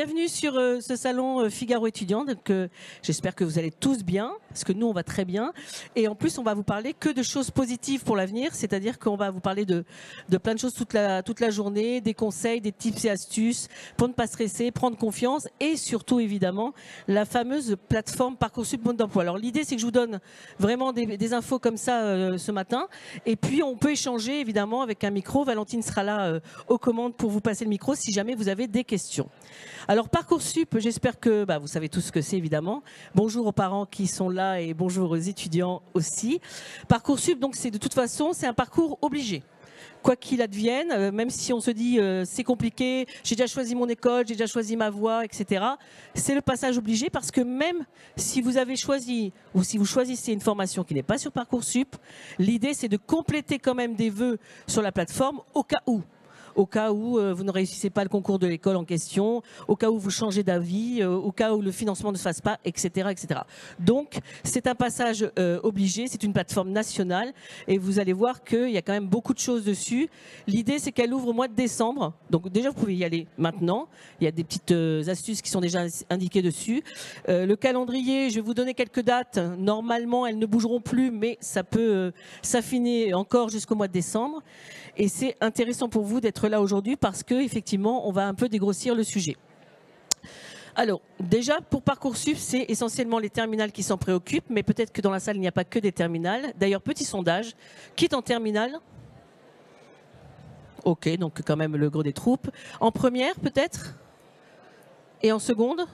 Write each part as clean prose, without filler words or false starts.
Bienvenue sur ce salon Figaro étudiant. J'espère que vous allez tous bien, parce que nous, on va très bien. Et en plus, on va vous parler que de choses positives pour l'avenir, c'est-à-dire qu'on va vous parler de plein de choses toute la journée, des conseils, des tips et astuces pour ne pas stresser, prendre confiance et surtout, évidemment, la fameuse plateforme Parcoursup Mode d'emploi. Alors, l'idée, c'est que je vous donne vraiment des infos comme ça ce matin. Et puis, on peut échanger, évidemment, avec un micro. Valentine sera là aux commandes pour vous passer le micro si jamais vous avez des questions. Alors Parcoursup, j'espère que vous savez tous ce que c'est évidemment. Bonjour aux parents qui sont là et bonjour aux étudiants aussi. Parcoursup, donc c'est de toute façon, c'est un parcours obligé. Quoi qu'il advienne, même si on se dit c'est compliqué, j'ai déjà choisi mon école, j'ai déjà choisi ma voie, etc. C'est le passage obligé parce que même si vous avez choisi ou si vous choisissez une formation qui n'est pas sur Parcoursup, l'idée c'est de compléter quand même des vœux sur la plateforme au cas où. Au cas où vous ne réussissez pas le concours de l'école en question, au cas où vous changez d'avis, au cas où le financement ne se fasse pas, etc. etc. Donc, c'est un passage obligé, c'est une plateforme nationale et vous allez voir qu'il y a quand même beaucoup de choses dessus. L'idée, c'est qu'elle ouvre au mois de décembre. Donc déjà, vous pouvez y aller maintenant. Il y a des petites astuces qui sont déjà indiquées dessus. Le calendrier, je vais vous donner quelques dates. Normalement, elles ne bougeront plus, mais ça peut s'affiner encore jusqu'au mois de décembre. Et c'est intéressant pour vous d'être là aujourd'hui parce qu'effectivement, on va un peu dégrossir le sujet. Alors, déjà, pour Parcoursup, c'est essentiellement les terminales qui s'en préoccupent, mais peut-être que dans la salle, il n'y a pas que des terminales. D'ailleurs, petit sondage, qui est en terminale? Ok, donc quand même le gros des troupes. En première, peut-être? Et en seconde?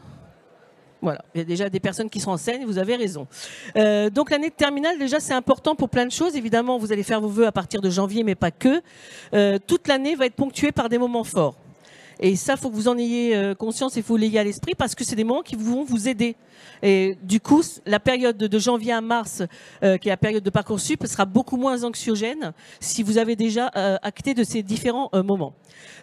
Voilà, il y a déjà des personnes qui sont en scène, vous avez raison. Donc l'année de terminale, déjà, c'est important pour plein de choses. Évidemment, vous allez faire vos vœux à partir de janvier, mais pas que. Toute l'année va être ponctuée par des moments forts. Et ça, il faut que vous en ayez conscience et il faut vous l'ayez à l'esprit parce que c'est des moments qui vont vous aider. Et du coup, la période de janvier à mars, qui est la période de Parcoursup, sera beaucoup moins anxiogène si vous avez déjà acté de ces différents moments.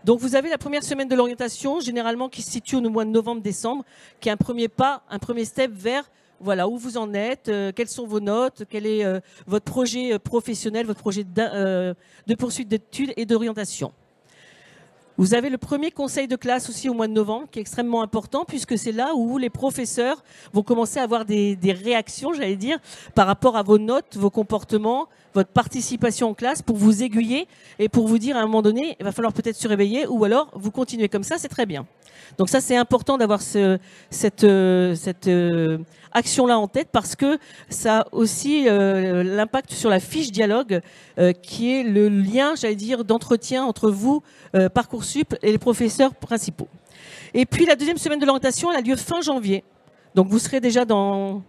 Donc vous avez la première semaine de l'orientation, généralement qui se situe au mois de novembre-décembre, qui est un premier pas, un premier step vers voilà, où vous en êtes, quelles sont vos notes, quel est votre projet professionnel, votre projet de poursuite d'études et d'orientation. Vous avez le premier conseil de classe aussi au mois de novembre qui est extrêmement important puisque c'est là où les professeurs vont commencer à avoir des réactions, j'allais dire, par rapport à vos notes, vos comportements, votre participation en classe pour vous aiguiller et pour vous dire à un moment donné, il va falloir peut-être se réveiller ou alors vous continuez comme ça, c'est très bien. Donc ça, c'est important d'avoir cette action-là en tête parce que ça a aussi l'impact sur la fiche dialogue qui est le lien, j'allais dire, d'entretien entre vous, Parcoursup, et les professeurs principaux. Et puis la deuxième semaine de l'orientation, elle a lieu fin janvier. Donc vous serez déjà dans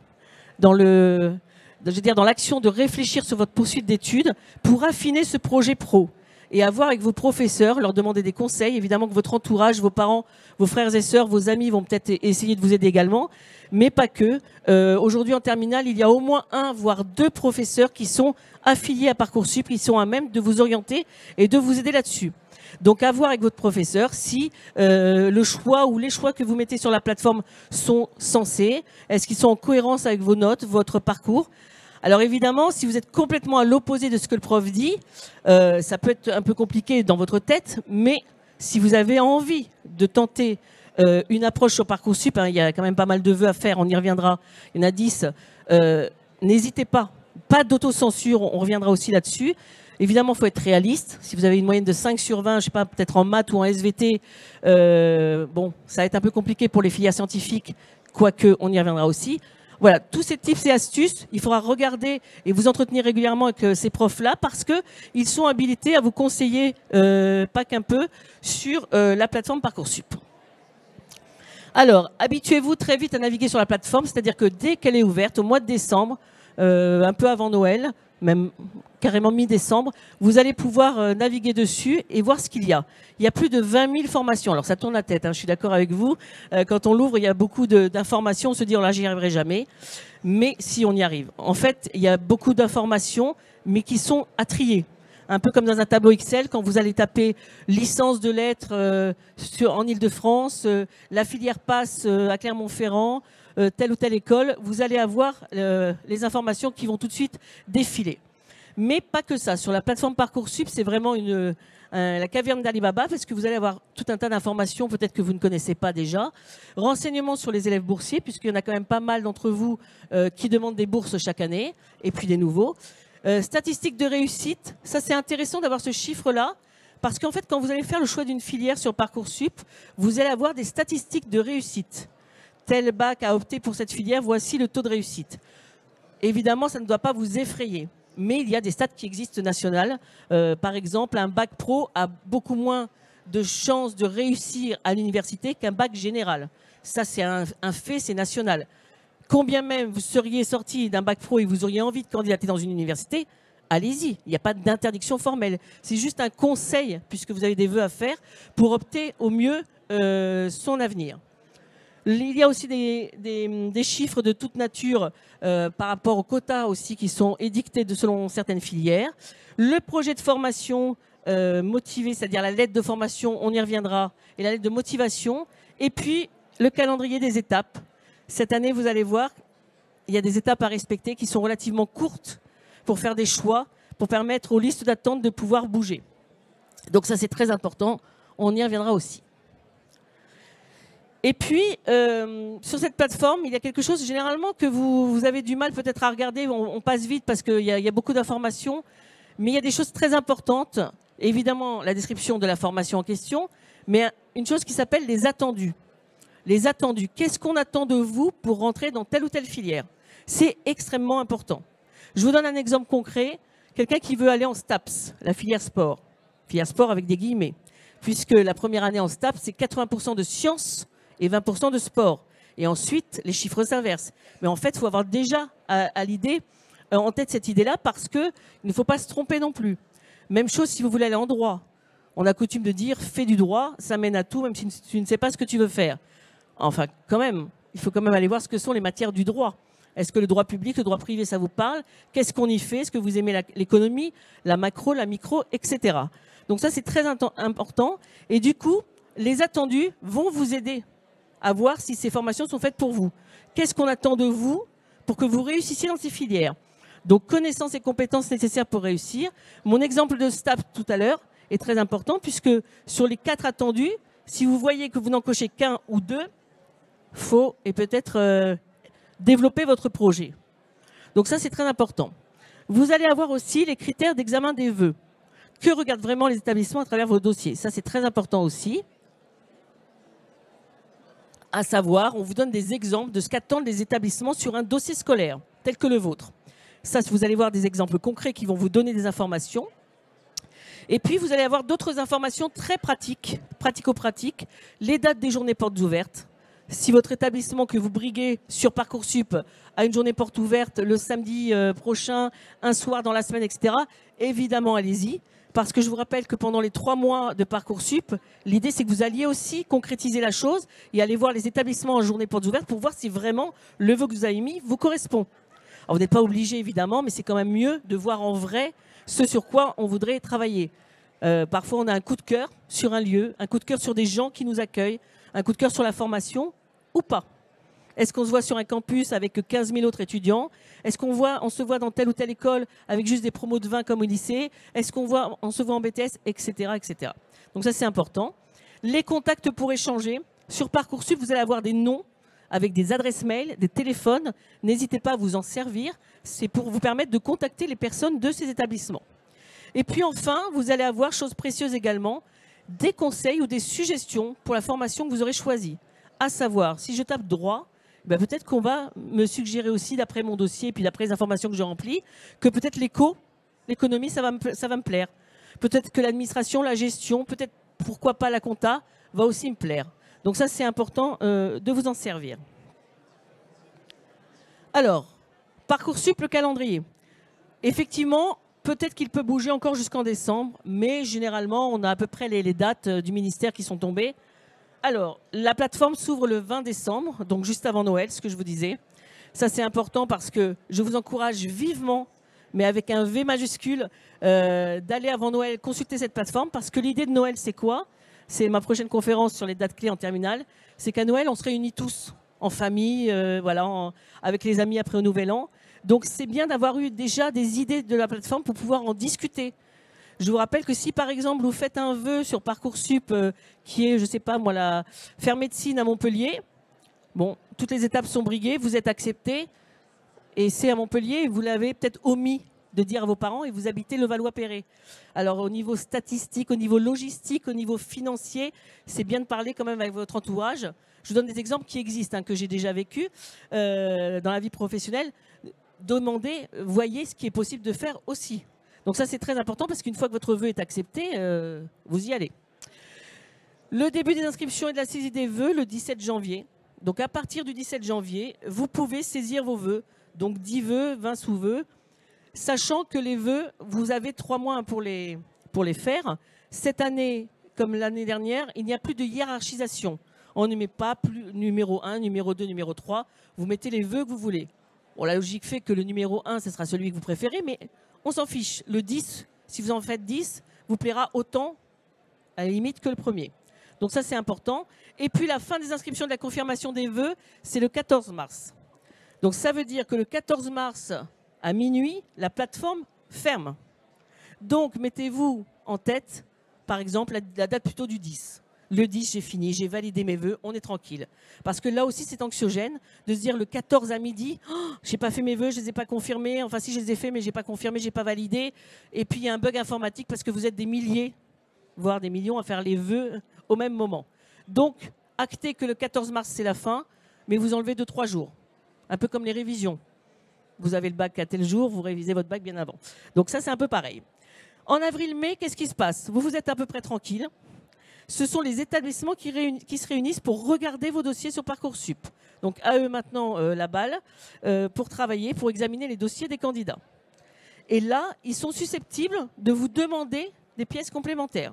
l'action de réfléchir sur votre poursuite d'études pour affiner ce projet pro et avoir avec vos professeurs, leur demander des conseils. Évidemment que votre entourage, vos parents, vos frères et sœurs, vos amis vont peut-être essayer de vous aider également, mais pas que. Aujourd'hui en terminale, il y a au moins un, voire deux professeurs qui sont affiliés à Parcoursup, qui sont à même de vous orienter et de vous aider là-dessus. Donc à voir avec votre professeur si le choix ou les choix que vous mettez sur la plateforme sont sensés, est-ce qu'ils sont en cohérence avec vos notes, votre parcours. Alors évidemment, si vous êtes complètement à l'opposé de ce que le prof dit, ça peut être un peu compliqué dans votre tête, mais si vous avez envie de tenter une approche sur Parcoursup, il y a quand même pas mal de vœux à faire, on y reviendra, il y en a 10, n'hésitez pas d'autocensure, on reviendra aussi là-dessus. Évidemment, il faut être réaliste. Si vous avez une moyenne de 5 sur 20, je ne sais pas, peut-être en maths ou en SVT, bon, ça va être un peu compliqué pour les filières scientifiques, quoique on y reviendra aussi. Voilà, tous ces tips et astuces, il faudra regarder et vous entretenir régulièrement avec ces profs-là parce qu'ils sont habilités à vous conseiller, pas qu'un peu, sur la plateforme Parcoursup. Alors, habituez-vous très vite à naviguer sur la plateforme, c'est-à-dire que dès qu'elle est ouverte, au mois de décembre, un peu avant Noël, même carrément mi-décembre, vous allez pouvoir naviguer dessus et voir ce qu'il y a. Il y a plus de 20 000 formations. Alors ça tourne la tête, hein, je suis d'accord avec vous. Quand on l'ouvre, il y a beaucoup d'informations, on se dit, oh là, j'y arriverai jamais. Mais si on y arrive. En fait, il y a beaucoup d'informations, mais qui sont à trier. Un peu comme dans un tableau Excel, quand vous allez taper licence de lettres en Ile-de-France, la filière passe à Clermont-Ferrand, telle ou telle école, vous allez avoir les informations qui vont tout de suite défiler. Mais pas que ça. Sur la plateforme Parcoursup, c'est vraiment la caverne d'Alibaba parce que vous allez avoir tout un tas d'informations peut-être que vous ne connaissez pas déjà. Renseignements sur les élèves boursiers, puisqu'il y en a quand même pas mal d'entre vous qui demandent des bourses chaque année, et puis des nouveaux. Statistiques de réussite, ça c'est intéressant d'avoir ce chiffre-là, parce qu'en fait, quand vous allez faire le choix d'une filière sur Parcoursup, vous allez avoir des statistiques de réussite. Tel bac a opté pour cette filière, voici le taux de réussite. Évidemment, ça ne doit pas vous effrayer. Mais il y a des stats qui existent nationales. Par exemple, un bac pro a beaucoup moins de chances de réussir à l'université qu'un bac général. Ça, c'est un fait, c'est national. Combien même vous seriez sorti d'un bac pro et vous auriez envie de candidater dans une université, allez-y. Il n'y a pas d'interdiction formelle. C'est juste un conseil, puisque vous avez des vœux à faire, pour opter au mieux son avenir. Il y a aussi des chiffres de toute nature par rapport aux quotas aussi qui sont édictés selon certaines filières. Le projet de formation motivé, c'est-à-dire la lettre de formation, on y reviendra, et la lettre de motivation. Et puis, le calendrier des étapes. Cette année, vous allez voir, il y a des étapes à respecter qui sont relativement courtes pour faire des choix, pour permettre aux listes d'attente de pouvoir bouger. Donc ça, c'est très important. On y reviendra aussi. Et puis, sur cette plateforme, il y a quelque chose généralement que vous avez du mal peut-être à regarder. On passe vite parce qu'il y a beaucoup d'informations. Mais il y a des choses très importantes. Évidemment, la description de la formation en question. Mais une chose qui s'appelle les attendus. Les attendus. Qu'est-ce qu'on attend de vous pour rentrer dans telle ou telle filière? C'est extrêmement important. Je vous donne un exemple concret. Quelqu'un qui veut aller en STAPS, la filière sport. Filière sport avec des guillemets. Puisque la première année en STAPS, c'est 80% de sciences et 20% de sport. Et ensuite, les chiffres s'inversent. Mais en fait, il faut avoir déjà à l'idée, en tête cette idée-là, parce qu'il ne faut pas se tromper non plus. Même chose si vous voulez aller en droit. On a coutume de dire, fais du droit, ça mène à tout, même si tu ne sais pas ce que tu veux faire. Enfin, quand même, il faut quand même aller voir ce que sont les matières du droit. Est-ce que le droit public, le droit privé, ça vous parle? Qu'est-ce qu'on y fait? Est-ce que vous aimez l'économie, la macro, la micro, etc. Donc ça, c'est très important. Et du coup, les attendus vont vous aider à voir si ces formations sont faites pour vous. Qu'est-ce qu'on attend de vous pour que vous réussissiez dans ces filières? Donc, connaissances et compétences nécessaires pour réussir. Mon exemple de STAPS tout à l'heure est très important puisque sur les 4 attendus, si vous voyez que vous n'en cochez qu'un ou deux, faut et peut-être développer votre projet. Donc ça, c'est très important. Vous allez avoir aussi les critères d'examen des vœux. Que regardent vraiment les établissements à travers vos dossiers? Ça, c'est très important aussi. À savoir, on vous donne des exemples de ce qu'attendent les établissements sur un dossier scolaire, tel que le vôtre. Ça, vous allez voir des exemples concrets qui vont vous donner des informations. Et puis, vous allez avoir d'autres informations très pratiques, pratico-pratiques, les dates des journées portes ouvertes. Si votre établissement que vous briguez sur Parcoursup a une journée porte ouverte le samedi prochain, un soir dans la semaine, etc., évidemment, allez-y. Parce que je vous rappelle que pendant les 3 mois de Parcoursup, l'idée c'est que vous alliez aussi concrétiser la chose et aller voir les établissements en journée portes ouvertes pour voir si vraiment le vœu que vous avez mis vous correspond. Alors, vous n'êtes pas obligé évidemment, mais c'est quand même mieux de voir en vrai ce sur quoi on voudrait travailler. Parfois on a un coup de cœur sur un lieu, un coup de cœur sur des gens qui nous accueillent, un coup de cœur sur la formation ou pas. Est-ce qu'on se voit sur un campus avec 15 000 autres étudiants? Est-ce qu'on se voit dans telle ou telle école avec juste des promos de vin comme au lycée? Est-ce on se voit en BTS, etc., etc. Donc ça, c'est important. Les contacts pour échanger. Sur Parcoursup, vous allez avoir des noms avec des adresses mail, des téléphones. N'hésitez pas à vous en servir. C'est pour vous permettre de contacter les personnes de ces établissements. Et puis enfin, vous allez avoir, chose précieuse également, des conseils ou des suggestions pour la formation que vous aurez choisie. À savoir, si je tape droit, ben peut-être qu'on va me suggérer aussi, d'après mon dossier et puis d'après les informations que je remplis, que peut-être l'économie, ça va me plaire. Peut-être que l'administration, la gestion, peut-être, pourquoi pas la compta, va aussi me plaire. Donc ça, c'est important de vous en servir. Alors, Parcoursup, le calendrier. Effectivement, peut-être qu'il peut bouger encore jusqu'en décembre, mais généralement, on a à peu près les dates du ministère qui sont tombées. Alors, la plateforme s'ouvre le 20 décembre, donc juste avant Noël, ce que je vous disais. Ça, c'est important parce que je vous encourage vivement, mais avec un V majuscule, d'aller avant Noël consulter cette plateforme parce que l'idée de Noël, c'est quoi? C'est ma prochaine conférence sur les dates clés en terminale. C'est qu'à Noël, on se réunit tous en famille, voilà, avec les amis après au Nouvel An. Donc c'est bien d'avoir eu déjà des idées de la plateforme pour pouvoir en discuter. Je vous rappelle que si par exemple vous faites un vœu sur Parcoursup qui est, je sais pas moi, la faire médecine à Montpellier, bon, toutes les étapes sont briguées, vous êtes accepté, et c'est à Montpellier, vous l'avez peut-être omis de dire à vos parents et vous habitez Levallois-Perret. Alors au niveau statistique, au niveau logistique, au niveau financier, c'est bien de parler quand même avec votre entourage. Je vous donne des exemples qui existent, que j'ai déjà vécu dans la vie professionnelle. Demandez, voyez ce qui est possible de faire aussi. Donc ça c'est très important parce qu'une fois que votre vœu est accepté, vous y allez. Le début des inscriptions et de la saisie des vœux le 17 janvier. Donc à partir du 17 janvier, vous pouvez saisir vos vœux. Donc 10 vœux, 20 sous-vœux. Sachant que les vœux, vous avez 3 mois pour les faire. Cette année, comme l'année dernière, il n'y a plus de hiérarchisation. On ne met pas plus numéro 1, numéro 2, numéro 3. Vous mettez les vœux que vous voulez. Bon, la logique fait que le numéro 1, ce sera celui que vous préférez, mais on s'en fiche. Le 10, si vous en faites 10, vous plaira autant, à la limite, que le premier. Donc ça, c'est important. Et puis la fin des inscriptions de la confirmation des vœux, c'est le 14 mars. Donc ça veut dire que le 14 mars, à minuit, la plateforme ferme. Donc, mettez-vous en tête, par exemple, la date plutôt du 10. Le 10, j'ai fini, j'ai validé mes vœux, on est tranquille. Parce que là aussi, c'est anxiogène de se dire le 14 à midi, oh, j'ai pas fait mes vœux, je les ai pas confirmés. Enfin, si je les ai faits, mais j'ai pas confirmé, j'ai pas validé. Et puis, il y a un bug informatique parce que vous êtes des milliers, voire des millions, à faire les vœux au même moment. Donc, actez que le 14 mars, c'est la fin, mais vous enlevez 2-3 jours. Un peu comme les révisions. Vous avez le bac à tel jour, vous révisez votre bac bien avant. Donc ça, c'est un peu pareil. En avril-mai, qu'est-ce qui se passe? Vous êtes à peu près tranquille. Ce sont les établissements qui se réunissent pour regarder vos dossiers sur Parcoursup. Donc à eux maintenant la balle pour travailler, pour examiner les dossiers des candidats. Et là, ils sont susceptibles de vous demander des pièces complémentaires.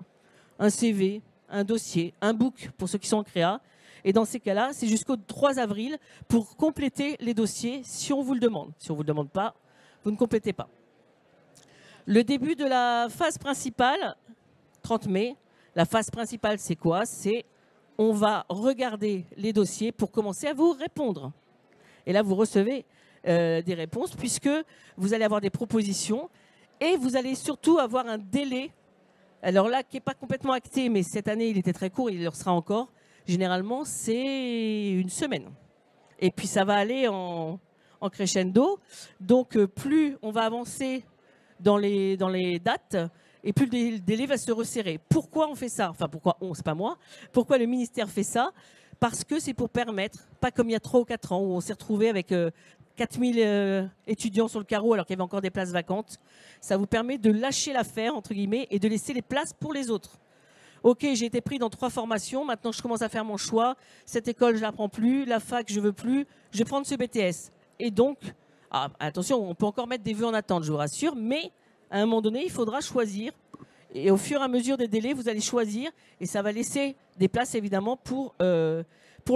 Un CV, un dossier, un book pour ceux qui sont en créa. Et dans ces cas-là, c'est jusqu'au 3 avril pour compléter les dossiers si on vous le demande. Si on ne vous le demande pas, vous ne complétez pas. Le début de la phase principale, 30 mai, la phase principale, c'est quoi? C'est on va regarder les dossiers pour commencer à vous répondre. Et là, vous recevez des réponses puisque vous allez avoir des propositions et vous allez surtout avoir un délai. Alors là, qui n'est pas complètement acté, mais cette année, il était très court, il le sera encore. Généralement, c'est une semaine. Et puis, ça va aller en crescendo. Donc, plus on va avancer dans les dates, et plus le délai va se resserrer. Pourquoi on fait ça? Enfin, pourquoi on, c'est pas moi. Pourquoi le ministère fait ça? Parce que c'est pour permettre, pas comme il y a 3 ou 4 ans, où on s'est retrouvé avec 4000 étudiants sur le carreau alors qu'il y avait encore des places vacantes. Ça vous permet de lâcher l'affaire, entre guillemets, et de laisser les places pour les autres. Ok, j'ai été pris dans 3 formations, maintenant je commence à faire mon choix. Cette école, je ne la prends plus, la fac, je ne veux plus, je vais prendre ce BTS. Et donc, attention, on peut encore mettre des vœux en attente, je vous rassure, mais à un moment donné, il faudra choisir. Et au fur et à mesure des délais, vous allez choisir, et ça va laisser des places évidemment pour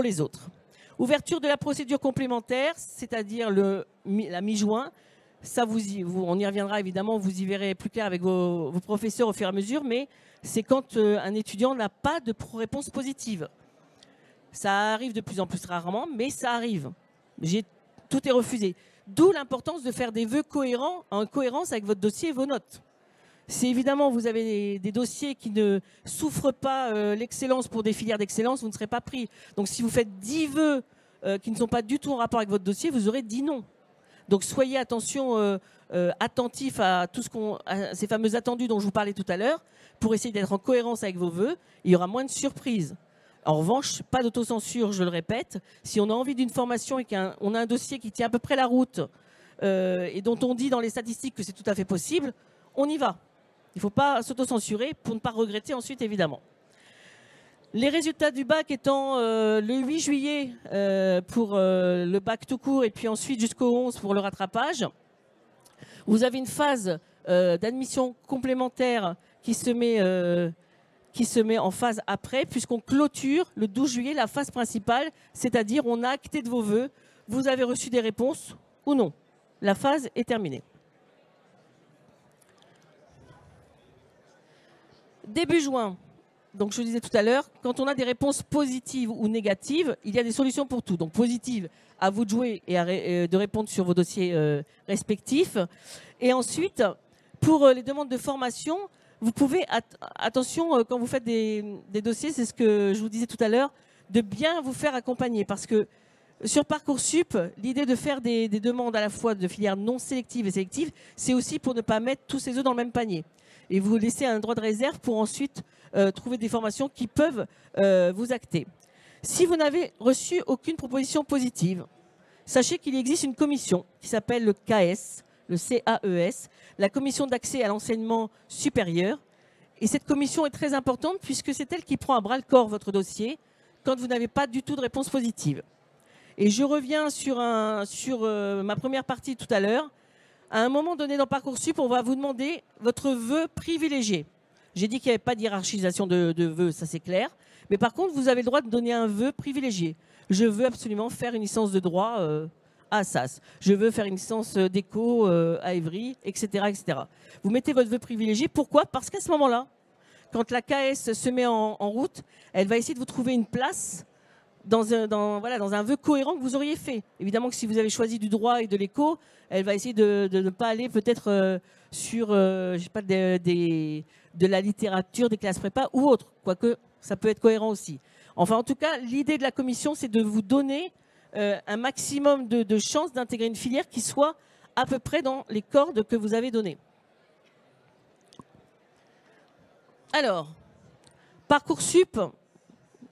les autres. Ouverture de la procédure complémentaire, c'est-à-dire la mi-juin. Ça, on y reviendra évidemment, vous y verrez plus clair avec vos professeurs au fur et à mesure, mais c'est quand un étudiant n'a pas de réponse positive. Ça arrive de plus en plus rarement, mais ça arrive. Tout est refusé. D'où l'importance de faire des vœux cohérents, en cohérence avec votre dossier et vos notes. Si évidemment vous avez des dossiers qui ne souffrent pas l'excellence pour des filières d'excellence, vous ne serez pas pris. Donc si vous faites 10 vœux qui ne sont pas du tout en rapport avec votre dossier, vous aurez 10 non. Donc soyez attentifs à ces fameux attendus dont je vous parlais tout à l'heure, pour essayer d'être en cohérence avec vos vœux. Il y aura moins de surprises. En revanche, pas d'autocensure, je le répète. Si on a envie d'une formation et qu'on a un dossier qui tient à peu près la route et dont on dit dans les statistiques que c'est tout à fait possible, on y va. Il ne faut pas s'autocensurer pour ne pas regretter ensuite, évidemment. Les résultats du bac étant le 8 juillet pour le bac tout court et puis ensuite jusqu'au 11 pour le rattrapage. Vous avez une phase d'admission complémentaire qui se met en phase après, puisqu'on clôture le 12 juillet la phase principale, c'est-à-dire on a acté de vos vœux, vous avez reçu des réponses ou non. La phase est terminée. Début juin, donc je le disais tout à l'heure, quand on a des réponses positives ou négatives, il y a des solutions pour tout. Donc positive, à vous de jouer et de répondre sur vos dossiers respectifs. Et ensuite, pour les demandes de formation, vous pouvez, attention, quand vous faites des dossiers, c'est ce que je vous disais tout à l'heure, de bien vous faire accompagner. Parce que sur Parcoursup, l'idée de faire des demandes à la fois de filières non sélectives et sélectives, c'est aussi pour ne pas mettre tous ses œufs dans le même panier. Et vous laissez un droit de réserve pour ensuite trouver des formations qui peuvent vous acter. Si vous n'avez reçu aucune proposition positive, sachez qu'il existe une commission qui s'appelle le CAES, le CAES, la commission d'accès à l'enseignement supérieur. Et cette commission est très importante puisque c'est elle qui prend à bras le corps votre dossier quand vous n'avez pas du tout de réponse positive. Et je reviens sur ma première partie tout à l'heure. À un moment donné dans Parcoursup, on va vous demander votre vœu privilégié. J'ai dit qu'il n'y avait pas de hiérarchisation de vœux, ça c'est clair. Mais par contre, vous avez le droit de donner un vœu privilégié. Je veux absolument faire une licence de droit à Assas. Je veux faire une licence d'éco à Évry, etc., etc. Vous mettez votre vœu privilégié. Pourquoi? Parce qu'à ce moment-là, quand la KS se met en route, elle va essayer de vous trouver une place dans un vœu cohérent que vous auriez fait. Évidemment que si vous avez choisi du droit et de l'éco, elle va essayer de ne pas aller peut-être sur je sais pas, de la littérature, des classes prépa ou autre, quoique ça peut être cohérent aussi. Enfin, en tout cas, l'idée de la commission, c'est de vous donner un maximum de chances d'intégrer une filière qui soit à peu près dans les cordes que vous avez données. Alors, Parcoursup,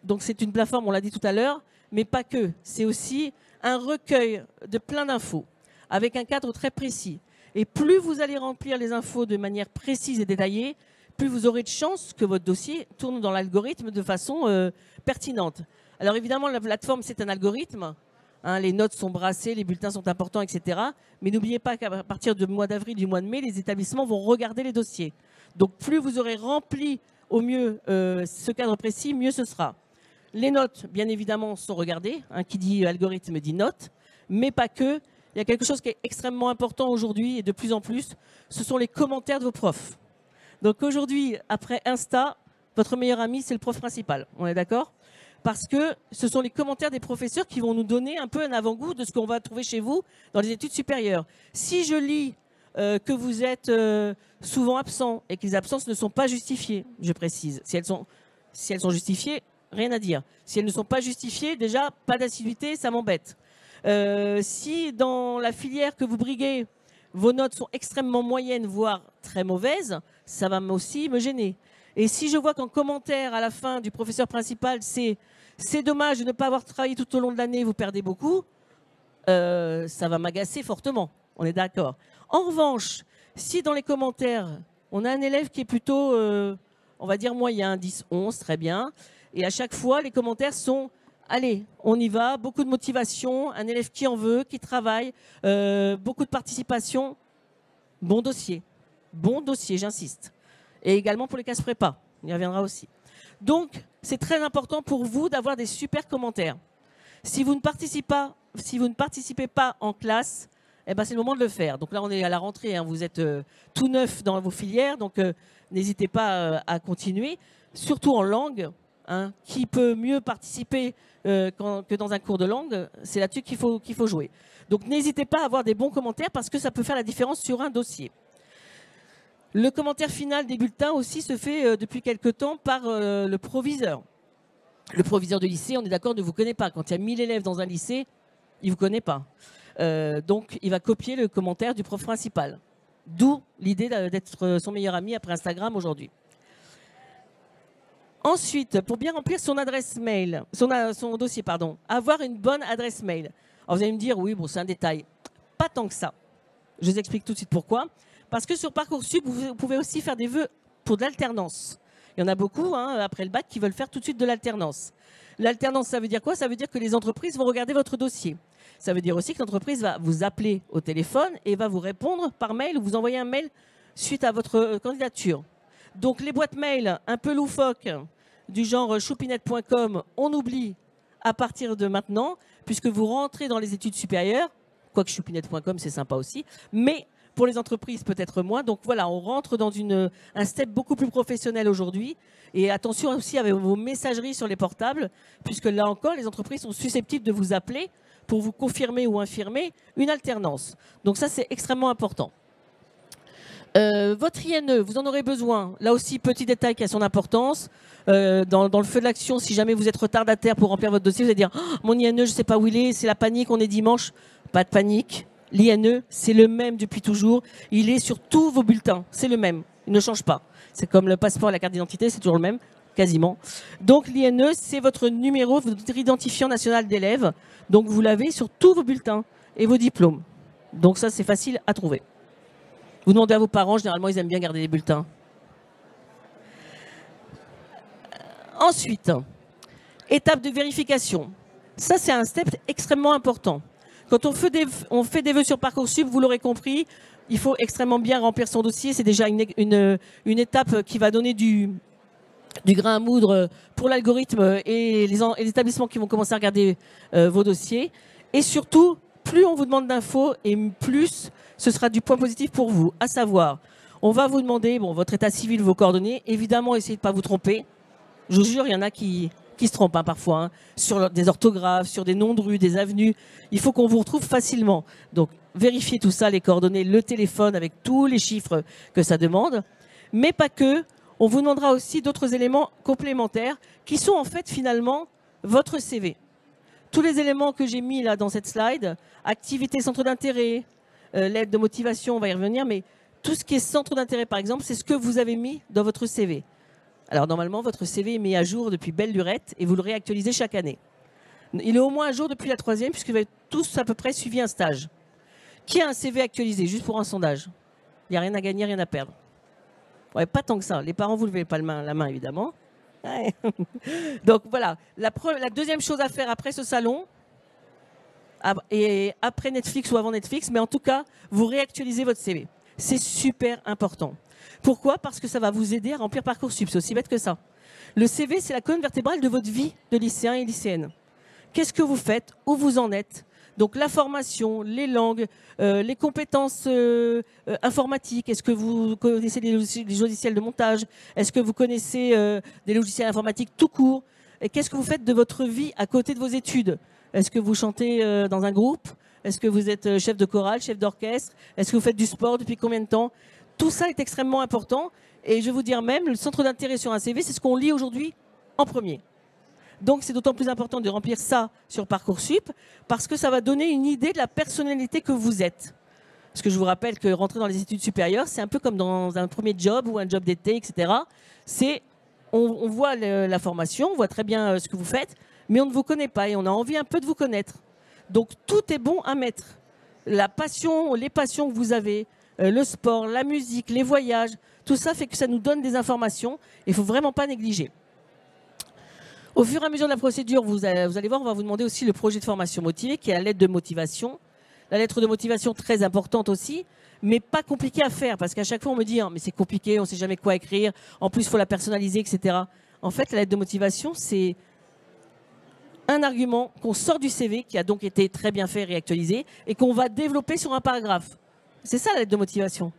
donc c'est une plateforme, on l'a dit tout à l'heure, mais pas que. C'est aussi un recueil de plein d'infos, avec un cadre très précis. Et plus vous allez remplir les infos de manière précise et détaillée, plus vous aurez de chances que votre dossier tourne dans l'algorithme de façon pertinente. Alors évidemment, la plateforme, c'est un algorithme. Hein, les notes sont brassées, les bulletins sont importants, etc. Mais n'oubliez pas qu'à partir du mois d'avril, du mois de mai, les établissements vont regarder les dossiers. Donc plus vous aurez rempli au mieux ce cadre précis, mieux ce sera. Les notes, bien évidemment, sont regardées. Hein, qui dit algorithme dit notes, mais pas que. Il y a quelque chose qui est extrêmement important aujourd'hui et de plus en plus, ce sont les commentaires de vos profs. Donc aujourd'hui, après Insta, votre meilleur ami, c'est le prof principal. On est d'accord? Parce que ce sont les commentaires des professeurs qui vont nous donner un peu un avant-goût de ce qu'on va trouver chez vous dans les études supérieures. Si je lis que vous êtes souvent absent et que les absences ne sont pas justifiées, je précise. Si elles sont justifiées, rien à dire. Si elles ne sont pas justifiées, déjà, pas d'assiduité, ça m'embête. Si dans la filière que vous briguez, vos notes sont extrêmement moyennes, voire très mauvaises, ça va aussi me gêner. Et si je vois qu'en commentaire à la fin du professeur principal, c'est dommage de ne pas avoir travaillé tout au long de l'année, vous perdez beaucoup, ça va m'agacer fortement. On est d'accord. En revanche, si dans les commentaires, on a un élève qui est plutôt, on va dire moyen, 10, 11, très bien, et à chaque fois, les commentaires sont « Allez, on y va », beaucoup de motivation, un élève qui en veut, qui travaille, beaucoup de participation, bon dossier, j'insiste. Et également pour les classes prépa, on y reviendra aussi. Donc, c'est très important pour vous d'avoir des super commentaires. Si vous ne participez pas en classe, eh ben, c'est le moment de le faire. Donc là, on est à la rentrée, hein, vous êtes tout neuf dans vos filières, donc n'hésitez pas à continuer, surtout en langue. Hein, qui peut mieux participer que dans un cours de langue, c'est là-dessus qu'il faut jouer. Donc n'hésitez pas à avoir des bons commentaires parce que ça peut faire la différence sur un dossier. Le commentaire final des bulletins aussi se fait depuis quelque temps par le proviseur. Le proviseur de lycée, on est d'accord, ne vous connaît pas. Quand il y a 1000 élèves dans un lycée, il ne vous connaît pas. Donc il va copier le commentaire du prof principal. D'où l'idée d'être son meilleur ami après Instagram aujourd'hui. Ensuite, pour bien remplir son adresse mail, son dossier, pardon, avoir une bonne adresse mail. Alors vous allez me dire, oui, bon, c'est un détail. Pas tant que ça. Je vous explique tout de suite pourquoi. Parce que sur Parcoursup, vous pouvez aussi faire des vœux pour de l'alternance. Il y en a beaucoup, hein, après le bac, qui veulent faire tout de suite de l'alternance. L'alternance, ça veut dire quoi? Ça veut dire que les entreprises vont regarder votre dossier. Ça veut dire aussi que l'entreprise va vous appeler au téléphone et va vous répondre par mail ou vous envoyer un mail suite à votre candidature. Donc les boîtes mail un peu loufoques du genre choupinette.com, on oublie à partir de maintenant, puisque vous rentrez dans les études supérieures, quoique choupinette.com c'est sympa aussi, mais Pour les entreprises, peut-être moins. Donc voilà, on rentre dans un step beaucoup plus professionnel aujourd'hui. Et attention aussi avec vos messageries sur les portables, puisque là encore, les entreprises sont susceptibles de vous appeler pour vous confirmer ou infirmer une alternance. Donc ça, c'est extrêmement important. Votre INE, vous en aurez besoin. Là aussi, petit détail qui a son importance. Dans le feu de l'action, si jamais vous êtes retardataire pour remplir votre dossier, vous allez dire oh, mon INE, je ne sais pas où il est, c'est la panique, on est dimanche. Pas de panique. L'INE, c'est le même depuis toujours. Il est sur tous vos bulletins. C'est le même. Il ne change pas. C'est comme le passeport et la carte d'identité, c'est toujours le même, quasiment. Donc l'INE, c'est votre numéro, votre identifiant national d'élève. Donc vous l'avez sur tous vos bulletins et vos diplômes. Donc ça, c'est facile à trouver. Vous demandez à vos parents, généralement, ils aiment bien garder les bulletins. Ensuite, étape de vérification. Ça, c'est un step extrêmement important. Quand on fait des vœux sur Parcoursup, vous l'aurez compris, il faut extrêmement bien remplir son dossier. C'est déjà une étape qui va donner du grain à moudre pour l'algorithme et les établissements qui vont commencer à regarder vos dossiers. Et surtout, plus on vous demande d'infos et plus ce sera du point positif pour vous. À savoir, on va vous demander votre état civil, vos coordonnées. Évidemment, essayez de ne pas vous tromper. Je vous jure, il y en a qui se trompent parfois, sur des orthographes, sur des noms de rues, des avenues. Il faut qu'on vous retrouve facilement. Donc, vérifiez tout ça, les coordonnées, le téléphone avec tous les chiffres que ça demande. Mais pas que. On vous demandera aussi d'autres éléments complémentaires qui sont en fait finalement votre CV. Tous les éléments que j'ai mis là dans cette slide, activité, centre d'intérêt, l'aide de motivation, on va y revenir, mais tout ce qui est centre d'intérêt par exemple, c'est ce que vous avez mis dans votre CV. Alors normalement, votre CV est mis à jour depuis belle lurette et vous le réactualisez chaque année. Il est au moins à jour depuis la 3e puisque vous avez tous à peu près suivi un stage. Qui a un CV actualisé, juste pour un sondage? Il n'y a rien à gagner, rien à perdre. Ouais, pas tant que ça. Les parents, vous ne levez pas la main, évidemment. Ouais. Donc voilà, la deuxième chose à faire après ce salon, et après Netflix ou avant Netflix, mais en tout cas, vous réactualisez votre CV. C'est super important. Pourquoi? Parce que ça va vous aider à remplir Parcoursup. C'est aussi bête que ça. Le CV, c'est la colonne vertébrale de votre vie de lycéen et lycéenne. Qu'est-ce que vous faites? Où vous en êtes? Donc la formation, les langues, les compétences informatiques. Est-ce que vous connaissez des logiciels de montage? Est-ce que vous connaissez des logiciels informatiques tout court? Et qu'est-ce que vous faites de votre vie à côté de vos études? Est-ce que vous chantez dans un groupe? Est-ce que vous êtes chef de chorale, chef d'orchestre? Est-ce que vous faites du sport depuis combien de temps? Tout ça est extrêmement important. Et je vais vous dire même, le centre d'intérêt sur un CV, c'est ce qu'on lit aujourd'hui en premier. Donc c'est d'autant plus important de remplir ça sur Parcoursup parce que ça va donner une idée de la personnalité que vous êtes. Parce que je vous rappelle que rentrer dans les études supérieures, c'est un peu comme dans un premier job ou un job d'été, etc. On voit la formation, on voit très bien ce que vous faites, mais on ne vous connaît pas et on a envie un peu de vous connaître. Donc tout est bon à mettre. La passion, les passions que vous avez, le sport, la musique, les voyages, tout ça fait que ça nous donne des informations et il ne faut vraiment pas négliger. Au fur et à mesure de la procédure, vous allez voir, on va vous demander aussi le projet de formation motivé, qui est la lettre de motivation. La lettre de motivation, très importante aussi, mais pas compliquée à faire, parce qu'à chaque fois, on me dit mais c'est compliqué, on ne sait jamais quoi écrire, en plus, il faut la personnaliser, etc. En fait, la lettre de motivation, c'est un argument qu'on sort du CV, qui a donc été très bien fait, réactualisé, et qu'on va développer sur un paragraphe. C'est ça, la lettre de motivation.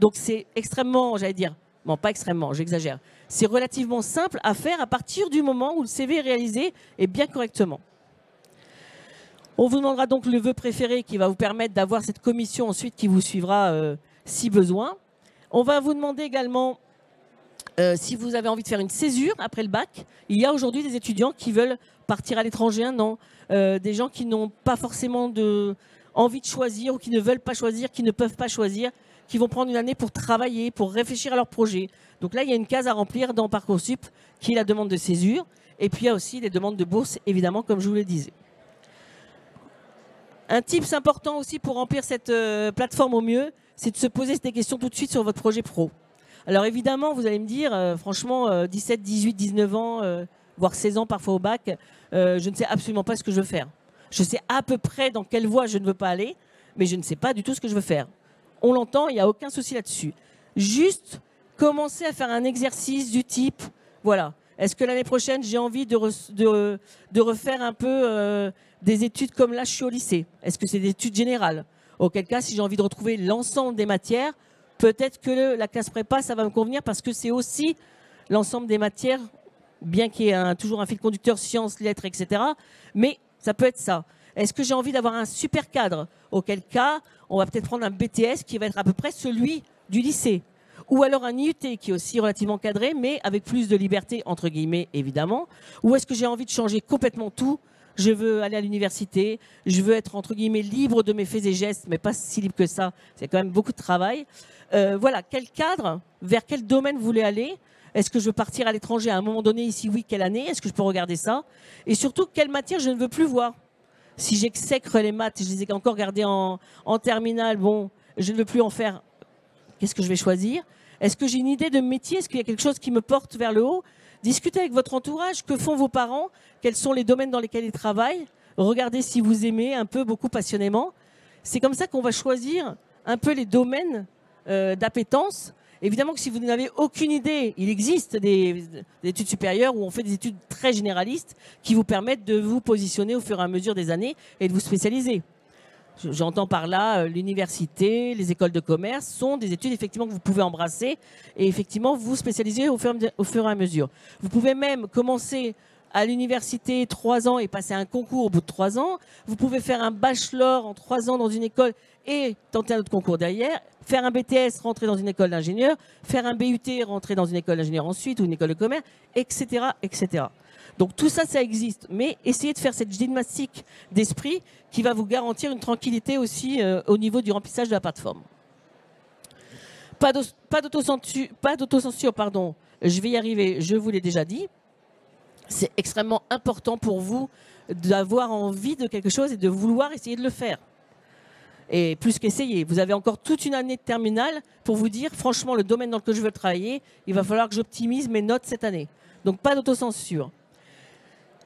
Donc, c'est extrêmement, j'allais dire, bon, pas extrêmement, j'exagère. C'est relativement simple à faire à partir du moment où le CV est réalisé et bien correctement. On vous demandera donc le vœu préféré qui va vous permettre d'avoir cette commission ensuite qui vous suivra si besoin. On va vous demander également si vous avez envie de faire une césure après le bac. Il y a aujourd'hui des étudiants qui veulent partir à l'étranger un an, des gens qui n'ont pas forcément envie de choisir ou qui ne veulent pas choisir, qui ne peuvent pas choisir, qui vont prendre une année pour travailler, pour réfléchir à leur projet. Donc là, il y a une case à remplir dans Parcoursup qui est la demande de césure. Et puis, il y a aussi les demandes de bourse, évidemment, comme je vous le disais. Un tips important aussi pour remplir cette plateforme au mieux, c'est de se poser des questions tout de suite sur votre projet pro. Alors évidemment, vous allez me dire, franchement, 17, 18, 19 ans, voire 16 ans parfois au bac, je ne sais absolument pas ce que je veux faire. Je sais à peu près dans quelle voie je ne veux pas aller, mais je ne sais pas du tout ce que je veux faire. On l'entend, il n'y a aucun souci là-dessus. Juste commencer à faire un exercice du type, voilà, est-ce que l'année prochaine, j'ai envie de refaire un peu des études comme là, je suis au lycée? Est-ce que c'est des études générales? Auquel cas, si j'ai envie de retrouver l'ensemble des matières, peut-être que la classe prépa, ça va me convenir parce que c'est aussi l'ensemble des matières, bien qu'il y ait toujours un fil conducteur, sciences, lettres, etc. Mais ça peut être ça. Est-ce que j'ai envie d'avoir un super cadre? Auquel cas, on va peut-être prendre un BTS qui va être à peu près celui du lycée. Ou alors un IUT qui est aussi relativement cadré, mais avec plus de liberté, entre guillemets, évidemment. Ou est-ce que j'ai envie de changer complètement tout? Je veux aller à l'université, je veux être, entre guillemets, libre de mes faits et gestes, mais pas si libre que ça, c'est quand même beaucoup de travail. Voilà, quel cadre, vers quel domaine vous voulez aller? Est-ce que je veux partir à l'étranger à un moment donné? Ici, oui, quelle année? Est-ce que je peux regarder ça? Et surtout, quelle matière je ne veux plus voir? Si j'exècre les maths, je les ai encore gardées en terminale, bon, je ne veux plus en faire, qu'est-ce que je vais choisir? Est-ce que j'ai une idée de métier? Est-ce qu'il y a quelque chose qui me porte vers le haut? Discutez avec votre entourage, que font vos parents? Quels sont les domaines dans lesquels ils travaillent? Regardez si vous aimez un peu, beaucoup passionnément. C'est comme ça qu'on va choisir un peu les domaines d'appétence. Évidemment que si vous n'avez aucune idée, il existe des études supérieures où on fait des études très généralistes qui vous permettent de vous positionner au fur et à mesure des années et de vous spécialiser. J'entends par là l'université, les écoles de commerce sont des études effectivement que vous pouvez embrasser et effectivement vous spécialiser au fur et à mesure. Vous pouvez même commencer à l'université 3 ans et passer un concours au bout de 3 ans. Vous pouvez faire un bachelor en 3 ans dans une école et tenter un autre concours derrière. Faire un BTS, rentrer dans une école d'ingénieur. Faire un BUT, rentrer dans une école d'ingénieur ensuite ou une école de commerce, etc., etc. Donc tout ça, ça existe. Mais essayez de faire cette gymnastique d'esprit qui va vous garantir une tranquillité aussi au niveau du remplissage de la plateforme. Pas d'autocensure, pardon. Je vais y arriver, je vous l'ai déjà dit. C'est extrêmement important pour vous d'avoir envie de quelque chose et de vouloir essayer de le faire. Et plus qu'essayer, vous avez encore toute une année de terminale pour vous dire, franchement, le domaine dans lequel je veux travailler, il va falloir que j'optimise mes notes cette année. Donc pas d'autocensure.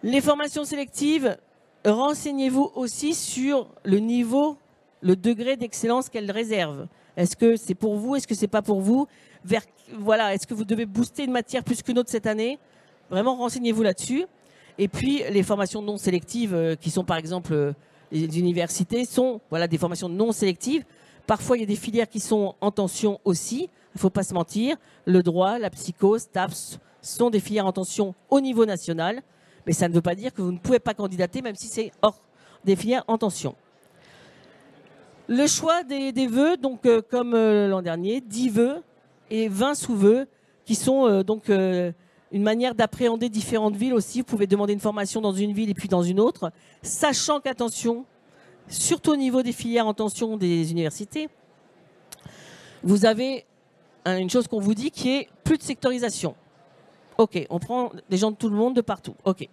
Les formations sélectives, renseignez-vous aussi sur le niveau, le degré d'excellence qu'elles réservent. Est-ce que c'est pour vous? Est-ce que c'est pas pour vous? Voilà, est-ce que vous devez booster une matière plus qu'une autre cette année? Vraiment, renseignez-vous là-dessus. Et puis, les formations non sélectives, qui sont par exemple les universités, sont voilà, des formations non sélectives. Parfois, il y a des filières qui sont en tension aussi. Il ne faut pas se mentir. Le droit, la psycho, STAPS sont des filières en tension au niveau national. Mais ça ne veut pas dire que vous ne pouvez pas candidater, même si c'est hors des filières en tension. Le choix des vœux, donc comme l'an dernier, 10 vœux et 20 sous-vœux, qui sont donc une manière d'appréhender différentes villes aussi. Vous pouvez demander une formation dans une ville et puis dans une autre, sachant qu'attention, surtout au niveau des filières en tension des universités, vous avez une chose qu'on vous dit qui est plus de sectorisation. Ok, on prend des gens de tout le monde, de partout. Ok.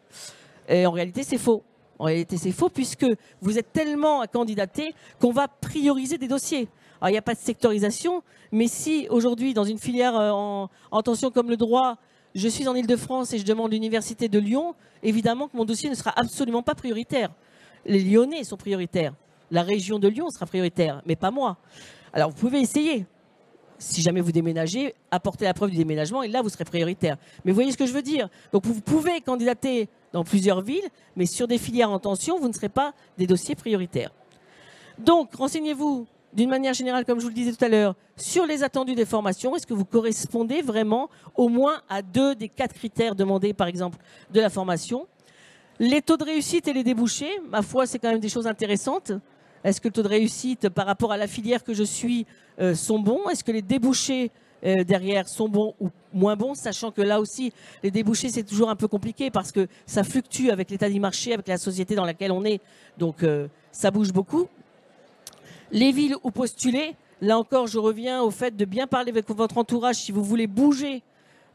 Et en réalité, c'est faux. En réalité, c'est faux puisque vous êtes tellement à candidater qu'on va prioriser des dossiers. Alors, il n'y a pas de sectorisation, mais si aujourd'hui, dans une filière en tension comme le droit, je suis en Île-de-France et je demande l'université de Lyon, évidemment que mon dossier ne sera absolument pas prioritaire. Les Lyonnais sont prioritaires. La région de Lyon sera prioritaire, mais pas moi. Alors, vous pouvez essayer. Si jamais vous déménagez, apportez la preuve du déménagement et là, vous serez prioritaire. Mais vous voyez ce que je veux dire? Donc, vous pouvez candidater dans plusieurs villes, mais sur des filières en tension, vous ne serez pas des dossiers prioritaires. Donc, renseignez-vous d'une manière générale, comme je vous le disais tout à l'heure, sur les attendus des formations. Est-ce que vous correspondez vraiment au moins à 2 des 4 critères demandés, par exemple, de la formation? Les taux de réussite et les débouchés, ma foi, c'est quand même des choses intéressantes. Est-ce que le taux de réussite par rapport à la filière que je suis sont bons? Est-ce que les débouchés derrière sont bons ou moins bons? Sachant que là aussi, les débouchés, c'est toujours un peu compliqué parce que ça fluctue avec l'état du marché, avec la société dans laquelle on est. Donc, ça bouge beaucoup. Les villes où postuler, là encore, je reviens au fait de bien parler avec votre entourage si vous voulez bouger.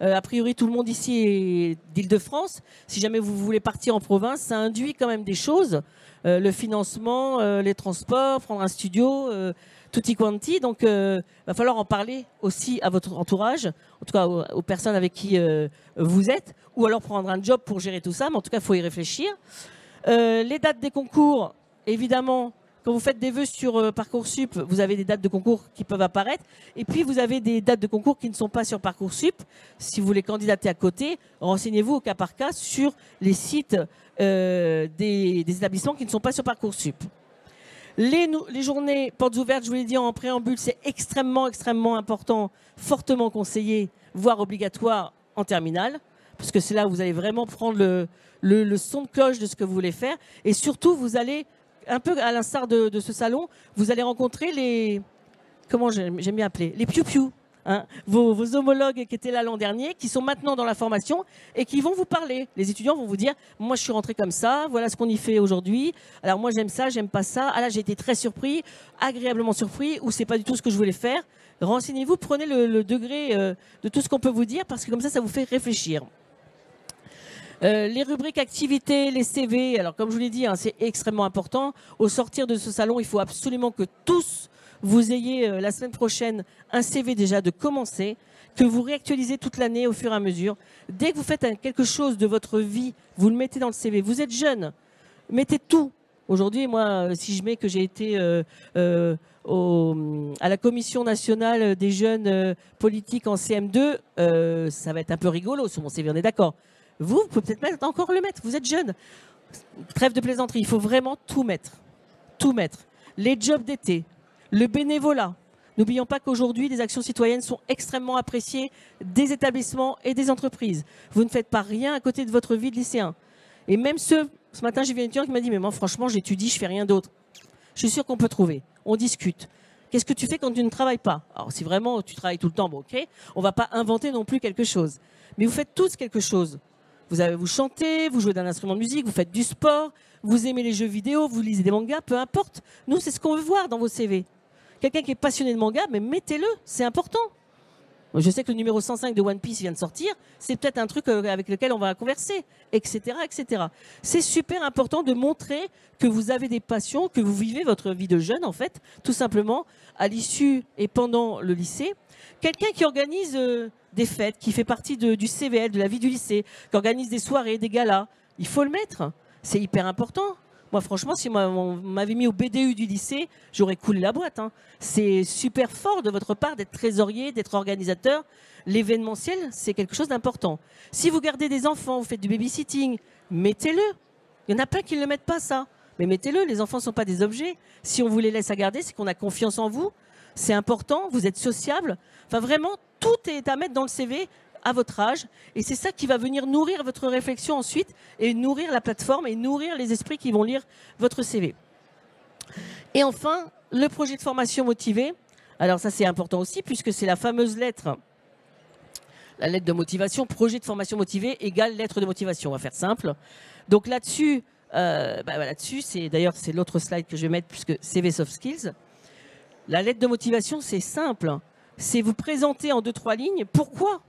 A priori, tout le monde ici est d'Île-de-France. Si jamais vous voulez partir en province, ça induit quand même des choses. Le financement, les transports, prendre un studio, tutti quanti. Donc, il va falloir en parler aussi à votre entourage, en tout cas aux personnes avec qui vous êtes, ou alors prendre un job pour gérer tout ça. Mais en tout cas, il faut y réfléchir. Les dates des concours, évidemment. Quand vous faites des vœux sur Parcoursup, vous avez des dates de concours qui peuvent apparaître. Et puis, vous avez des dates de concours qui ne sont pas sur Parcoursup. Si vous voulez candidater à côté, renseignez-vous au cas par cas sur les sites des établissements qui ne sont pas sur Parcoursup. Les journées portes ouvertes, je vous l'ai dit en préambule, c'est extrêmement, extrêmement important, fortement conseillé, voire obligatoire en terminale, parce que c'est là où vous allez vraiment prendre le son de cloche de ce que vous voulez faire. Et surtout, vous allez, un peu à l'instar de ce salon, vous allez rencontrer les... Comment j'aime bien appeler les piou-piou. Hein, vos homologues qui étaient là l'an dernier, qui sont maintenant dans la formation et qui vont vous parler. Les étudiants vont vous dire, moi je suis rentré comme ça, voilà ce qu'on y fait aujourd'hui, alors moi j'aime ça, j'aime pas ça, ah là j'ai été très surpris, agréablement surpris, ou c'est pas du tout ce que je voulais faire. Renseignez-vous, prenez le degré de tout ce qu'on peut vous dire, parce que comme ça vous fait réfléchir. Les rubriques activités, les CV, alors comme je vous l'ai dit, hein, c'est extrêmement important. Au sortir de ce salon, il faut absolument que tous vous ayez la semaine prochaine un CV déjà de commencer, que vous réactualisez toute l'année au fur et à mesure. Dès que vous faites quelque chose de votre vie, vous le mettez dans le CV. Vous êtes jeune, mettez tout. Aujourd'hui, moi, si je mets que j'ai été à la Commission nationale des jeunes politiques en CM2, ça va être un peu rigolo sur mon CV, on est d'accord. Vous pouvez peut-être encore le mettre, vous êtes jeune. Trêve de plaisanterie, il faut vraiment tout mettre. Tout mettre. Les jobs d'été. Le bénévolat. N'oublions pas qu'aujourd'hui, les actions citoyennes sont extrêmement appréciées des établissements et des entreprises. Vous ne faites pas rien à côté de votre vie de lycéen. Et même ce matin, j'ai vu un étudiant qui m'a dit « Mais moi, franchement, j'étudie, je fais rien d'autre. » Je suis sûr qu'on peut trouver. On discute. Qu'est-ce que tu fais quand tu ne travailles pas? Alors, si vraiment tu travailles tout le temps, bon, ok. On ne va pas inventer non plus quelque chose. Mais vous faites tous quelque chose. Vous chantez, vous jouez d'un instrument de musique, vous faites du sport, vous aimez les jeux vidéo, vous lisez des mangas, peu importe. Nous, c'est ce qu'on veut voir dans vos CV. Quelqu'un qui est passionné de manga, mais mettez-le, c'est important. Je sais que le numéro 105 de One Piece vient de sortir, c'est peut-être un truc avec lequel on va converser, etc., etc. C'est super important de montrer que vous avez des passions, que vous vivez votre vie de jeune, en fait, tout simplement, à l'issue et pendant le lycée. Quelqu'un qui organise des fêtes, qui fait partie du CVL, de la vie du lycée, qui organise des soirées, des galas, il faut le mettre. C'est hyper important. Moi, franchement, si on m'avait mis au BDU du lycée, j'aurais coulé la boîte. Hein. C'est super fort de votre part d'être trésorier, d'être organisateur. L'événementiel, c'est quelque chose d'important. Si vous gardez des enfants, vous faites du babysitting, mettez-le. Il y en a plein qui ne le mettent pas, ça. Mais mettez-le, les enfants ne sont pas des objets. Si on vous les laisse à garder, c'est qu'on a confiance en vous. C'est important, vous êtes sociable. Enfin, vraiment, tout est à mettre dans le CV à votre âge. Et c'est ça qui va venir nourrir votre réflexion ensuite et nourrir la plateforme et nourrir les esprits qui vont lire votre CV. Et enfin, le projet de formation motivé. Alors ça, c'est important aussi puisque c'est la fameuse lettre. La lettre de motivation, projet de formation motivé égale lettre de motivation. On va faire simple. Donc là-dessus, d'ailleurs, c'est l'autre slide que je vais mettre puisque CV Soft Skills. La lettre de motivation, c'est simple. C'est vous présenter en 2-3 lignes pourquoi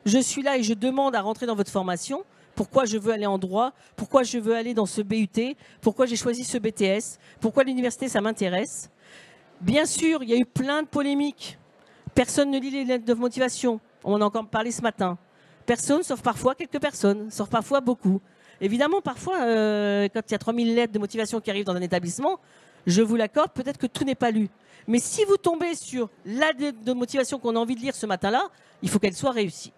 je suis là et je demande à rentrer dans votre formation, pourquoi je veux aller en droit, pourquoi je veux aller dans ce BUT, pourquoi j'ai choisi ce BTS, pourquoi l'université ça m'intéresse. Bien sûr, il y a eu plein de polémiques. Personne ne lit les lettres de motivation. On en a encore parlé ce matin. Personne, sauf parfois quelques personnes, sauf parfois beaucoup. Évidemment, parfois, quand il y a 3000 lettres de motivation qui arrivent dans un établissement, je vous l'accorde, peut-être que tout n'est pas lu. Mais si vous tombez sur la lettre de motivation qu'on a envie de lire ce matin-là, il faut qu'elle soit réussie.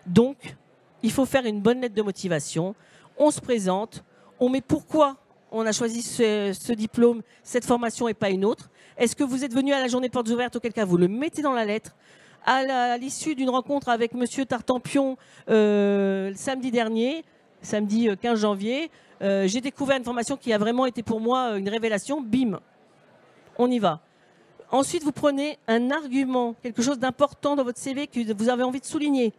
Donc, il faut faire une bonne lettre de motivation. On se présente, on met pourquoi on a choisi ce diplôme, cette formation et pas une autre. Est-ce que vous êtes venu à la journée portes ouvertes, auquel cas vous le mettez dans la lettre. À l'issue d'une rencontre avec Monsieur Tartampion samedi dernier, samedi 15 janvier, j'ai découvert une formation qui a vraiment été pour moi une révélation. Bim, on y va. Ensuite, vous prenez un argument, quelque chose d'important dans votre CV que vous avez envie de souligner.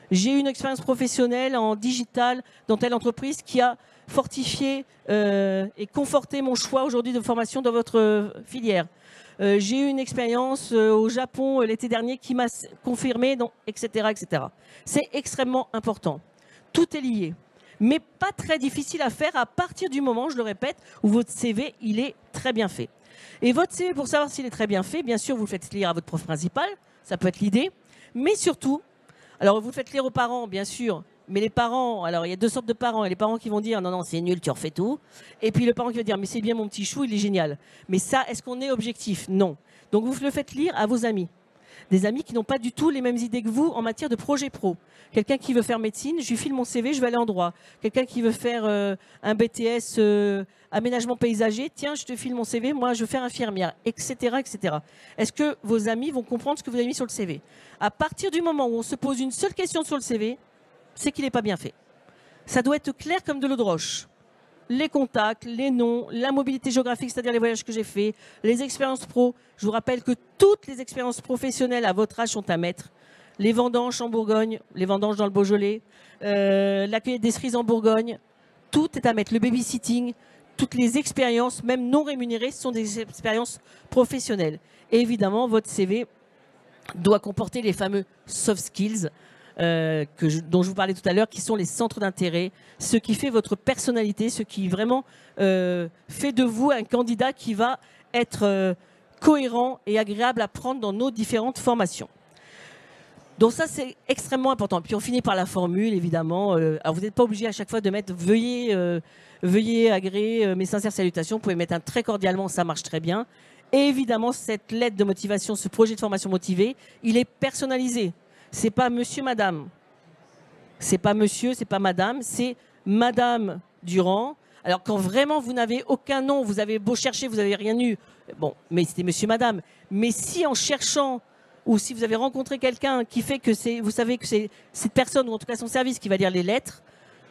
J'ai eu une expérience professionnelle en digital dans telle entreprise qui a fortifié et conforté mon choix aujourd'hui de formation dans votre filière. J'ai eu une expérience au Japon l'été dernier qui m'a confirmé, etc., etc. C'est extrêmement important. Tout est lié, mais pas très difficile à faire à partir du moment, je le répète, où votre CV, il est très bien fait. Et votre CV, pour savoir s'il est très bien fait, bien sûr, vous le faites lire à votre prof principal, ça peut être l'idée, mais surtout, alors vous le faites lire aux parents, bien sûr, mais les parents, alors il y a deux sortes de parents, il y a les parents qui vont dire non, non, c'est nul, tu refais tout, et puis le parent qui va dire mais c'est bien mon petit chou, il est génial. Mais ça, est-ce qu'on est objectif? Non. Donc vous le faites lire à vos amis. des amis qui n'ont pas du tout les mêmes idées que vous en matière de projet pro. Quelqu'un qui veut faire médecine, je lui file mon CV, je vais aller en droit. Quelqu'un qui veut faire un BTS aménagement paysager, tiens, je te file mon CV, moi je veux faire infirmière, etc., etc. Est-ce que vos amis vont comprendre ce que vous avez mis sur le CV? À partir du moment où on se pose une seule question sur le CV, c'est qu'il n'est pas bien fait. Ça doit être clair comme de l'eau de roche. Les contacts, les noms, la mobilité géographique, c'est-à-dire les voyages que j'ai faits, les expériences pro. Je vous rappelle que toutes les expériences professionnelles à votre âge sont à mettre. Les vendanges en Bourgogne, les vendanges dans le Beaujolais, la cueillette des cerises en Bourgogne, tout est à mettre. Le babysitting, toutes les expériences, même non rémunérées, sont des expériences professionnelles. Et évidemment, votre CV doit comporter les fameux soft skills dont je vous parlais tout à l'heure, qui sont les centres d'intérêt, ce qui fait votre personnalité, ce qui vraiment fait de vous un candidat qui va être cohérent et agréable à prendre dans nos différentes formations. Donc ça, c'est extrêmement important. Puis on finit par la formule, évidemment. Alors vous n'êtes pas obligé à chaque fois de mettre veuillez agréer mes sincères salutations. Vous pouvez mettre un très cordialement, ça marche très bien. Et évidemment, cette lettre de motivation, ce projet de formation motivé, il est personnalisé. C'est pas monsieur, madame. C'est pas monsieur, c'est pas madame, c'est madame Durand. Alors quand vraiment vous n'avez aucun nom, vous avez beau chercher, vous n'avez rien eu. Bon, mais c'était monsieur, madame. Mais si en cherchant, ou si vous avez rencontré quelqu'un qui fait que vous savez que c'est cette personne, ou en tout cas son service, qui va lire les lettres,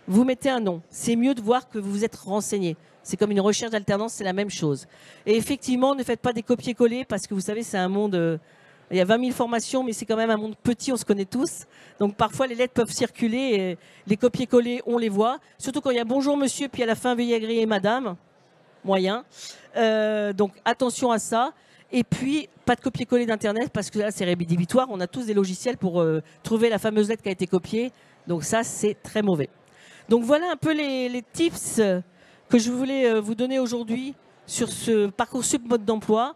vous mettez un nom. C'est mieux de voir que vous vous êtes renseigné. C'est comme une recherche d'alternance, c'est la même chose. Et effectivement, ne faites pas des copier-coller, parce que vous savez, c'est un monde... il y a 20 000 formations, mais c'est quand même un monde petit, on se connaît tous. Donc parfois, les lettres peuvent circuler, et les copier-coller, on les voit. Surtout quand il y a bonjour monsieur, puis à la fin, veuillez agréer madame. Moyen. Donc attention à ça. Et puis, pas de copier-coller d'Internet, parce que là, c'est rédhibitoire. On a tous des logiciels pour trouver la fameuse lettre qui a été copiée. Donc ça, c'est très mauvais. Donc voilà un peu les tips que je voulais vous donner aujourd'hui sur ce Parcoursup mode d'emploi.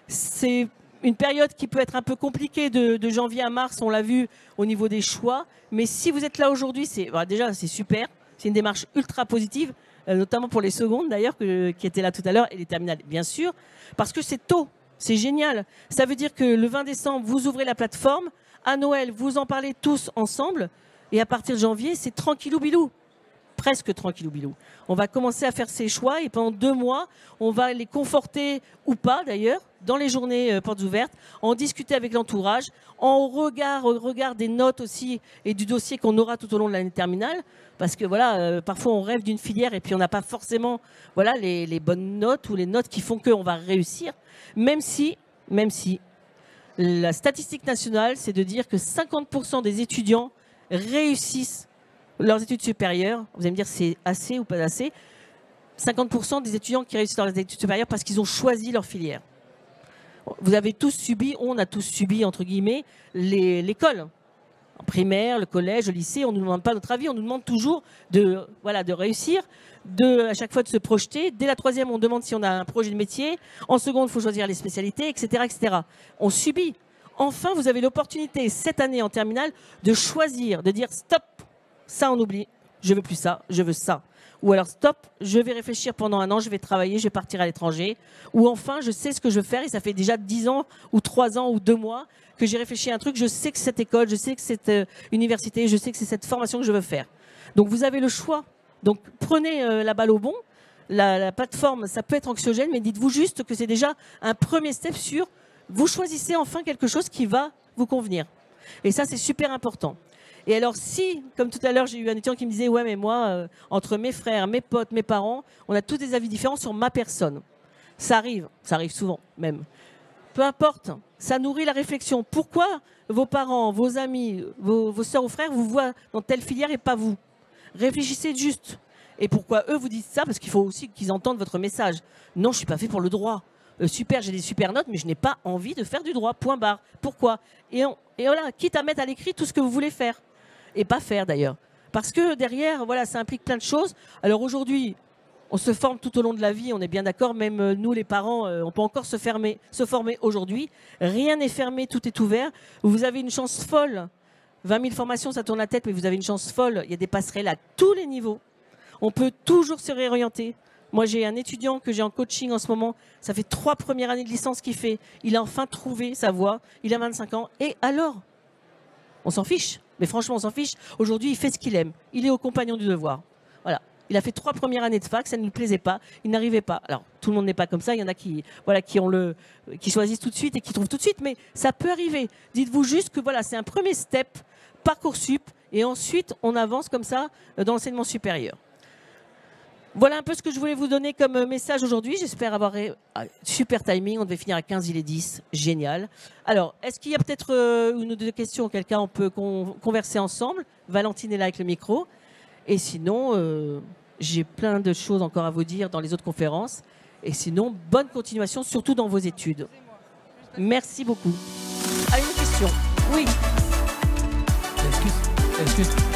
C'est une période qui peut être un peu compliquée de janvier à mars, on l'a vu au niveau des choix. Mais si vous êtes là aujourd'hui, déjà c'est super. C'est une démarche ultra positive, notamment pour les secondes d'ailleurs, qui étaient là tout à l'heure, et les terminales bien sûr. Parce que c'est tôt, c'est génial. Ça veut dire que le 20 décembre, vous ouvrez la plateforme. À Noël, vous en parlez tous ensemble. Et à partir de janvier, c'est tranquillou bilou. Presque tranquillou bilou. On va commencer à faire ces choix et pendant 2 mois, on va les conforter ou pas d'ailleurs, dans les journées portes ouvertes, en discuter avec l'entourage, en regard des notes aussi et du dossier qu'on aura tout au long de l'année terminale. Parce que voilà, parfois on rêve d'une filière et puis on n'a pas forcément voilà, les bonnes notes ou les notes qui font qu'on va réussir. Même si la statistique nationale, c'est de dire que 50% des étudiants réussissent leurs études supérieures. Vous allez me dire, c'est assez ou pas assez? 50% des étudiants qui réussissent leurs études supérieures parce qu'ils ont choisi leur filière. Vous avez tous subi, on a tous subi, entre guillemets, l'école. En primaire, le collège, le lycée, on ne nous demande pas notre avis, on nous demande toujours de réussir, à chaque fois de se projeter. Dès la 3e, on demande si on a un projet de métier. En seconde, il faut choisir les spécialités, etc., etc. On subit. Enfin, vous avez l'opportunité, cette année en terminale, de choisir, de dire stop, ça on oublie, je veux plus ça, je veux ça. Ou alors stop, je vais réfléchir pendant 1 an, je vais travailler, je vais partir à l'étranger. Ou enfin, je sais ce que je veux faire et ça fait déjà 10 ans ou 3 ans ou 2 mois que j'ai réfléchi à un truc, je sais que c'est cette école, je sais que c'est cette université, je sais que c'est cette formation que je veux faire. Donc vous avez le choix. Donc prenez la balle au bon. La plateforme, ça peut être anxiogène, mais dites-vous juste que c'est déjà un premier step sur vous choisissez enfin quelque chose qui va vous convenir. Et ça, c'est super important. Et alors si, comme tout à l'heure, j'ai eu un étudiant qui me disait « Ouais, mais moi, entre mes frères, mes potes, mes parents, on a tous des avis différents sur ma personne. » Ça arrive souvent même. Peu importe, ça nourrit la réflexion. Pourquoi vos parents, vos amis, vos sœurs ou frères vous voient dans telle filière et pas vous? Réfléchissez juste. Et pourquoi eux vous disent ça? Parce qu'il faut aussi qu'ils entendent votre message. Non, je ne suis pas fait pour le droit. Super, j'ai des super notes, mais je n'ai pas envie de faire du droit. Point barre. Pourquoi? Et voilà, quitte à mettre à l'écrit tout ce que vous voulez faire. Et pas faire d'ailleurs. Parce que derrière, voilà, ça implique plein de choses. Alors aujourd'hui, on se forme tout au long de la vie, on est bien d'accord, même nous les parents, on peut encore se former aujourd'hui. Rien n'est fermé, tout est ouvert. Vous avez une chance folle. 20 000 formations, ça tourne la tête, mais vous avez une chance folle. Il y a des passerelles à tous les niveaux. On peut toujours se réorienter. Moi, j'ai un étudiant que j'ai en coaching en ce moment. Ça fait 3 premières années de licence qu'il fait. Il a enfin trouvé sa voie. Il a 25 ans. Et alors? On s'en fiche. Mais franchement, on s'en fiche. Aujourd'hui, il fait ce qu'il aime. Il est au compagnon du devoir. Voilà. Il a fait 3 premières années de fac. Ça ne lui plaisait pas. Il n'arrivait pas. Alors, tout le monde n'est pas comme ça. Il y en a qui, voilà, qui choisissent tout de suite et qui trouvent tout de suite. Mais ça peut arriver. Dites-vous juste que voilà, c'est un premier step, Parcoursup. Et ensuite, on avance comme ça dans l'enseignement supérieur. Voilà un peu ce que je voulais vous donner comme message aujourd'hui. J'espère avoir... super timing, on devait finir à 15, il est 10. Génial. Alors, est-ce qu'il y a peut-être une ou deux questions auquel cas on peut converser ensemble? Valentine est là avec le micro. Et sinon, j'ai plein de choses encore à vous dire dans les autres conférences. Et sinon, bonne continuation, surtout dans vos études. Merci beaucoup. Ah, une question. Oui. Excuse.